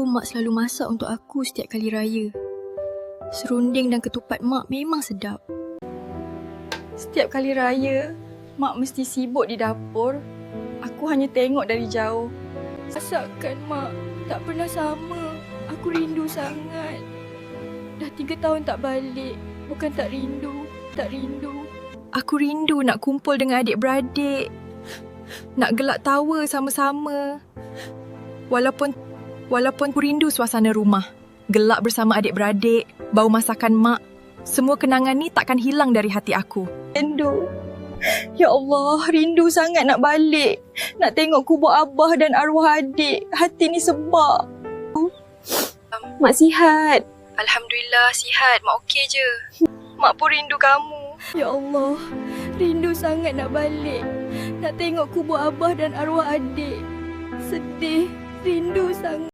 Mak selalu masak untuk aku setiap kali raya. Serunding dan ketupat mak memang sedap. Setiap kali raya, mak mesti sibuk di dapur. Aku hanya tengok dari jauh. Masakan mak tak pernah sama. Aku rindu sangat. Dah 3 tahun tak balik. Bukan tak rindu. Aku rindu nak kumpul dengan adik-beradik. Nak gelak tawa sama-sama. Walaupun aku rindu suasana rumah. Gelak bersama adik-beradik. Bau masakan mak. Semua kenangan ni takkan hilang dari hati aku. Rindu. Ya Allah, rindu sangat nak balik. Nak tengok kubur abah dan arwah adik. Hati ni sebab. Mak sihat. Alhamdulillah sihat. Mak okey je. Mak pun rindu kamu. Ya Allah, rindu sangat nak balik. Nak tengok kubur abah dan arwah adik. Sedih, rindu sangat.